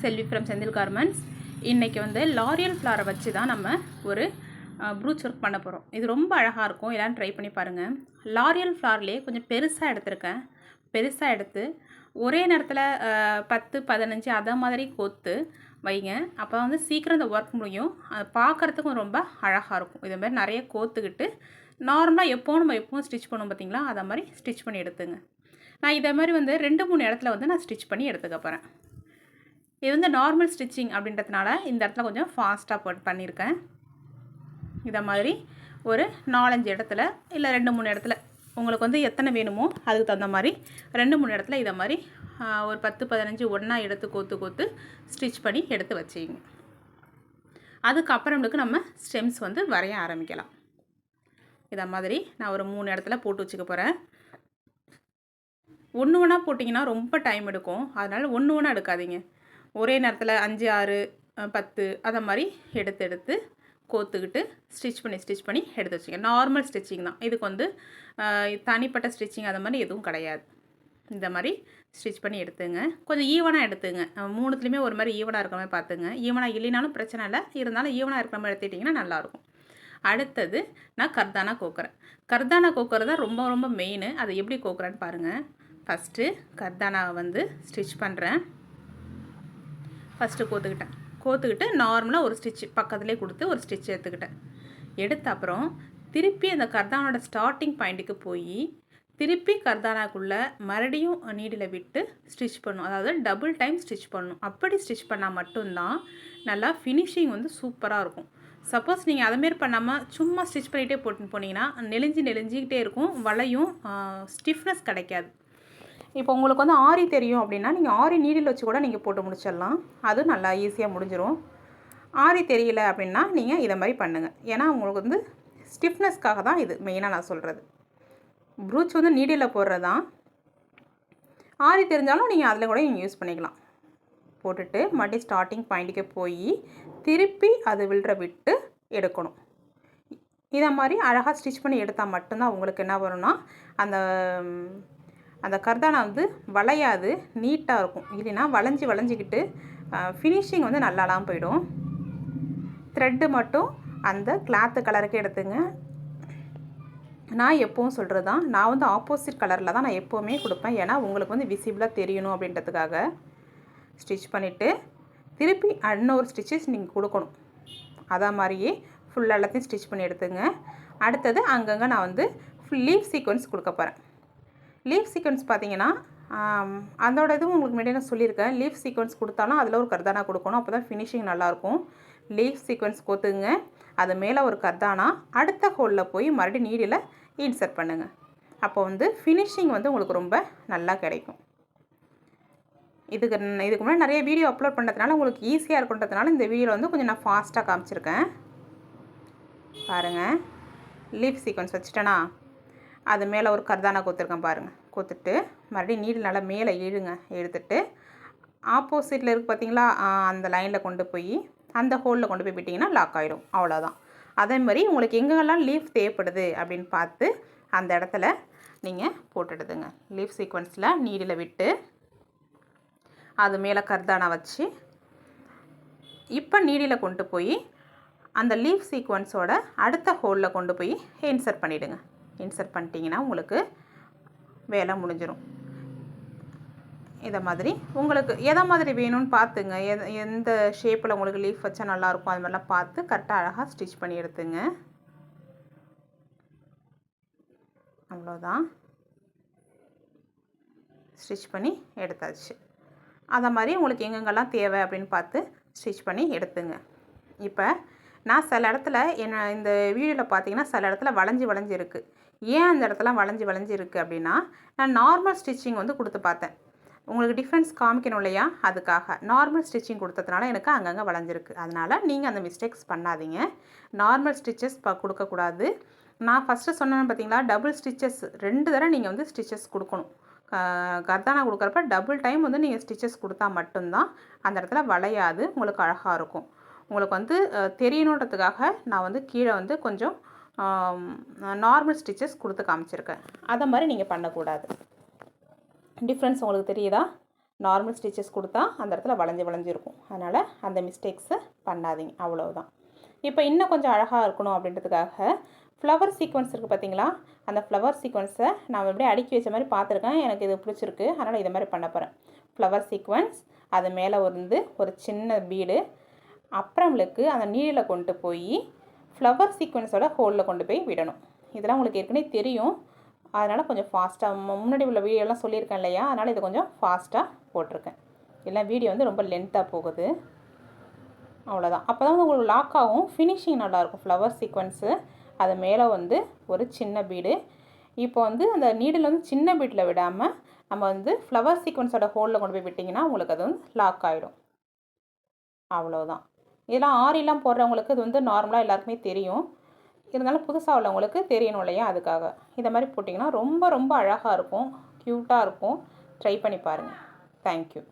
Selvi from Senthil garments. இன்றைக்கி வந்து L'Oréal ஃப்ளாரை வச்சு தான் நம்ம ஒரு ப்ரூச் ஒர்க் பண்ண போகிறோம். இது ரொம்ப அழகாக இருக்கும், எல்லோரும் ட்ரை பண்ணி பாருங்கள். லாரியல் ஃப்ளார்லேயே கொஞ்சம் பெருசாக எடுத்திருக்கேன். பெருசாக எடுத்து ஒரே நேரத்தில் 10 15 அதை மாதிரி கோத்து வைங்க. அப்போ வந்து சீக்கிரம் இந்த ஒர்க் முடியும். அது பார்க்குறதுக்கும் ரொம்ப அழகாக இருக்கும். இதே மாதிரி நிறைய கோத்துக்கிட்டு நார்மலாக எப்போவும் ஸ்டிச் பண்ணுவோம் பார்த்தீங்களா, அதை மாதிரி ஸ்டிச் பண்ணி எடுத்துங்க. நான் இதே மாதிரி வந்து 2-3 இடத்துல வந்து நான் ஸ்டிச் பண்ணி எடுத்துக்க போகிறேன். இது வந்து நார்மல் ஸ்டிச்சிங் அப்படின்றதுனால இந்த இடத்துல கொஞ்சம் ஃபாஸ்ட்டாக பண்ணியிருக்கேன். இதை மாதிரி ஒரு 4-5 இடத்துல இல்லை 2-3 இடத்துல உங்களுக்கு வந்து எத்தனை வேணுமோ அதுக்கு தகுந்த மாதிரி 2-3 இடத்துல இதை மாதிரி ஒரு 10-15 ஒன்றா எடுத்து கோத்து ஸ்டிச் பண்ணி எடுத்து வச்சுங்க. அதுக்கப்புறமேலுக்கு நம்ம ஸ்டெம்ஸ் வந்து வரைய ஆரம்பிக்கலாம். இதை மாதிரி நான் ஒரு 3 இடத்துல போட்டு வச்சுக்க போகிறேன். ஒன்று ஒன்றா போட்டிங்கன்னா ரொம்ப டைம் எடுக்கும். அதனால் ஒன்று ஒன்றா எடுக்காதீங்க. ஒரே நேரத்தில் 5 6 10 அதை மாதிரி எடுத்து கோத்துக்கிட்டு ஸ்டிச் பண்ணி எடுத்து வச்சுங்க. நார்மல் ஸ்டிச்சிங் தான். இதுக்கு வந்து தனிப்பட்ட ஸ்டிச்சிங் அதை மாதிரி எதுவும் கிடையாது. இந்த மாதிரி ஸ்டிச் பண்ணி எடுத்துங்க. கொஞ்சம் ஈவனாக எடுத்துங்க. 3துலேயுமே ஒரு மாதிரி ஈவனாக இருக்கிற மாதிரி பார்த்துங்க. ஈவனாக இல்லைனாலும் பிரச்சனை இல்லை, இருந்தாலும் ஈவனாக இருக்கிற மாதிரி எடுத்துட்டிங்கன்னா நல்லாயிருக்கும். அடுத்தது நான் கர்தானா கோக்குறேன். கர்தானா கோக்குறது தான் ரொம்ப ரொம்ப மெயின். அதை எப்படி கோக்குறேன்னு பாருங்கள். ஃபஸ்ட்டு கர்தானாவை வந்து ஸ்டிச் பண்ணுறேன். ஃபஸ்ட்டு கோத்துக்கிட்டு நார்மலாக ஒரு ஸ்டிச் பக்கத்துலேயே கொடுத்து ஒரு ஸ்டிச் எடுத்த அப்புறம் திருப்பி அந்த கர்தானோட ஸ்டார்டிங் பாயிண்ட்டுக்கு போய் திருப்பி கர்தானாக்குள்ளே மறுபடியும் நீடில் விட்டு ஸ்டிச் பண்ணணும். அதாவது டபுள் டைம் ஸ்டிச் பண்ணணும். அப்படி ஸ்டிச் பண்ணால் மட்டும்தான் நல்லா ஃபினிஷிங் வந்து சூப்பராக இருக்கும். சப்போஸ் நீங்கள் அதேமாரி பண்ணாமல் சும்மா ஸ்டிச் பண்ணிகிட்டே போட்டுன்னு போனீங்கன்னா நெளிஞ்சிக்கிட்டே இருக்கும், வளையும், ஸ்டிஃப்னஸ் கிடைக்காது. இப்போ உங்களுக்கு வந்து ஆரி தெரியும் அப்படின்னா நீங்கள் ஆரி நீடில் வச்சு கூட நீங்கள் போட்டு முடிச்சிடலாம். அது நல்லா ஈஸியாக முடிஞ்சிடும். ஆரி தெரியல அப்படின்னா நீங்கள் இதை மாதிரி பண்ணுங்கள். ஏன்னா உங்களுக்கு வந்து ஸ்டிஃப்னஸ்க்காக தான் இது மெயினாக நான் சொல்கிறது. ப்ரூச் வந்து நீடில் போடுறது தான். ஆரி தெரிஞ்சாலும் நீங்கள் அதில் கூட நீங்கள் யூஸ் பண்ணிக்கலாம். போட்டுட்டு மறுபடியும் ஸ்டார்டிங் பாயிண்ட்டுக்கே போய் திருப்பி அது விட்டு எடுக்கணும். இதை மாதிரி அழகாக ஸ்டிச் பண்ணி எடுத்தால் மட்டும்தான் உங்களுக்கு என்ன வரும்னா அந்த கர்தானா வந்து வளையாது, நீட்டாக இருக்கும். இல்லைன்னா வளைஞ்சிக்கிட்டு ஃபினிஷிங் வந்து நல்லாலாம் போயிடும். த்ரெட்டு மட்டும் அந்த கிளாத்து கலருக்கு எடுத்துங்க. நான் எப்போவும் சொல்கிறது தான், நான் வந்து ஆப்போசிட் கலரில் தான் நான் எப்போவுமே கொடுப்பேன். ஏன்னா உங்களுக்கு வந்து விசிபிளாக தெரியணும் அப்படின்றதுக்காக. ஸ்டிச் பண்ணிவிட்டு திருப்பி இன்னொரு ஸ்டிச்சஸ் நீங்கள் கொடுக்கணும். அதை மாதிரியே ஃபுல் எல்லாத்தையும் ஸ்டிச் பண்ணி எடுத்துங்க. அடுத்தது அங்கங்கே நான் வந்து லீஃப் சீக்வன்ஸ் கொடுக்க போகிறேன். லீஃப் சீக்வன்ஸ் பார்த்தீங்கன்னா அதோட இதுவும் உங்களுக்கு முன்னாடி நான் சொல்லியிருக்கேன். லீஃப் சீக்வன்ஸ் கொடுத்தாலும் அதில் ஒரு கர்தானா கொடுக்கணும். அப்போ தான் ஃபினிஷிங் நல்லாயிருக்கும். லீஃப் சீக்வன்ஸ் கோத்துங்க. அது மேலே ஒரு கர்தானா அடுத்த ஹோலில் போய் மறுபடியும் நீடில் இன்சர்ட் பண்ணுங்கள். அப்போ வந்து ஃபினிஷிங் வந்து உங்களுக்கு ரொம்ப நல்லா கிடைக்கும். இதுக்கு முன்னாடி நிறைய வீடியோ அப்லோட் பண்ணுறதுனால உங்களுக்கு ஈஸியாக இருக்குன்றதுனால இந்த வீடியோவில் வந்து கொஞ்சம் நான் ஃபாஸ்ட்டாக காமிச்சிருக்கேன். பாருங்கள், லீஃப் சீக்வன்ஸ் வச்சுட்டேன்னா அது மேலே ஒரு கர்தானா கோத்துருக்கேன் பாருங்கள். கோத்துட்டு மறுபடியும் நீடில் நல்லா மேலே எடுத்துட்டு ஆப்போசிட்டில் இருக்குது பார்த்தீங்களா, அந்த லைனில் கொண்டு போய் அந்த ஹோலில் கொண்டு போய் விட்டிங்கன்னா லாக் ஆகிடும். அவ்வளோதான். அதே மாதிரி உங்களுக்கு எங்கெல்லாம் லீஃப் தேவைப்படுது அப்படின்னு பார்த்து அந்த இடத்துல நீங்கள் போட்டுடுதுங்க. லீஃப் சீக்வன்ஸில் நீடில் விட்டு அது மேலே கர்தானா வச்சு இப்போ நீடில் கொண்டு போய் அந்த லீஃப் சீக்வன்ஸோட அடுத்த ஹோலில் கொண்டு போய் இன்சர்ட் பண்ணிவிடுங்க. இன்சர்ட் பண்ணிட்டீங்கன்னா உங்களுக்கு வேலை முடிஞ்சிடும். இதை மாதிரி உங்களுக்கு எதை மாதிரி வேணும்னு பார்த்துங்க. எந்த ஷேப்பில் உங்களுக்கு லீஃப் வச்சா நல்லாயிருக்கும் அது மாதிரிலாம் பார்த்து கரெக்டாக அழகாக ஸ்டிச் பண்ணி எடுத்துங்க. அவ்வளோதான். ஸ்டிச் பண்ணி எடுத்தாச்சு. அதை மாதிரி உங்களுக்கு எங்கெங்கெல்லாம் தேவை அப்படின்னு பார்த்து ஸ்டிச் பண்ணி எடுத்துங்க. இப்போ நான் சில இடத்துல இந்த வீடியோவில் பார்த்தீங்கன்னா சில இடத்துல வளைஞ்சி இருக்குது. ஏன் அந்த இடத்துல வளைஞ்சி இருக்குது அப்படின்னா நான் நார்மல் ஸ்டிச்சிங் வந்து கொடுத்து பார்த்தேன். உங்களுக்கு டிஃப்ரென்ஸ் காமிக்கணும் இல்லையா, அதுக்காக நார்மல் ஸ்டிச்சிங் கொடுத்ததுனால எனக்கு அங்கங்கே வளைஞ்சிருக்கு. அதனால் நீங்கள் அந்த மிஸ்டேக்ஸ் பண்ணாதீங்க. நார்மல் ஸ்டிச்சஸ் கொடுக்கக்கூடாது. நான் ஃபஸ்ட்டு சொன்னேன்னு பார்த்தீங்களா, டபுள் ஸ்டிச்சஸ் 2 தடவை நீங்கள் வந்து ஸ்டிச்சஸ் கொடுக்கணும். கர்தானா கொடுக்குறப்ப டபுள் டைம் வந்து நீங்கள் ஸ்டிச்சஸ் கொடுத்தா மட்டும்தான் அந்த இடத்துல வளையாது, உங்களுக்கு அழகாக இருக்கும். உங்களுக்கு வந்து தெரியணுன்றதுக்காக நான் வந்து கீழே வந்து கொஞ்சம் நார்மல் ஸ்டிச்சஸ் கொடுத்து காமிச்சிருக்கேன். அதை மாதிரி நீங்கள் பண்ணக்கூடாது. டிஃப்ரென்ஸ் உங்களுக்கு தெரியுதா? நார்மல் ஸ்டிச்சஸ் கொடுத்தா அந்த இடத்துல வளைஞ்சிருக்கும். அதனால் அந்த மிஸ்டேக்ஸை பண்ணாதீங்க, அவ்வளவுதான். இப்போ இன்னும் கொஞ்சம் அழகாக இருக்கணும் அப்படின்றதுக்காக ஃப்ளவர் சீக்வன்ஸ் இருக்குது பார்த்தீங்களா, அந்த ஃப்ளவர் சீக்வன்ஸை நான் அப்படியே அடுக்கி வச்ச மாதிரி பார்த்துருக்கேன், எனக்கு இது பிடிச்சிருக்கு, அதனால் இதை மாதிரி பண்ண போகிறேன். ஃப்ளவர் சீக்வன்ஸ், அது மேலே ஒரு சின்ன பீடு, அப்புறமேலுக்கு அந்த நீடில் கொண்டு போய் ஃப்ளவர் சீக்வன்ஸோட ஹோலில் கொண்டு போய் விடணும். இதெல்லாம் உங்களுக்கு ஏற்கனவே தெரியும், அதனால் கொஞ்சம் ஃபாஸ்ட்டாக முன்னாடி உள்ள வீடியோலாம் சொல்லியிருக்கேன் இல்லையா, அதனால் இது கொஞ்சம் ஃபாஸ்ட்டாக போட்டிருக்கேன். இல்லை வீடியோ வந்து ரொம்ப லென்த்தாக போகுது, அவ்வளோதான். அப்போ தான் வந்து உங்களுக்கு லாக் ஆகும், ஃபினிஷிங் நல்லாயிருக்கும். ஃப்ளவர் சீக்வன்ஸு, அது மேலே வந்து ஒரு சின்ன பீடு. இப்போ வந்து அந்த நீடில் வந்து சின்ன பீட்டில் விடாமல் நம்ம வந்து ஃப்ளவர் சீக்வன்ஸோட ஹோலில் கொண்டு போய் விட்டிங்கன்னா உங்களுக்கு அது வந்து லாக் ஆகிடும், அவ்வளோதான். இதெல்லாம் ஆரிலாம் போடுறவங்களுக்கு இது வந்து நார்மலாக எல்லாருக்குமே தெரியும், இருந்தாலும் புதுசாக உள்ளவங்களுக்கு தெரியணும் இல்லையா, அதுக்காக இதை மாதிரி போட்டிங்கன்னா ரொம்ப ரொம்ப அழகாக இருக்கும், க்யூட்டாக இருக்கும். ட்ரை பண்ணி பாருங்கள். தேங்க்யூ.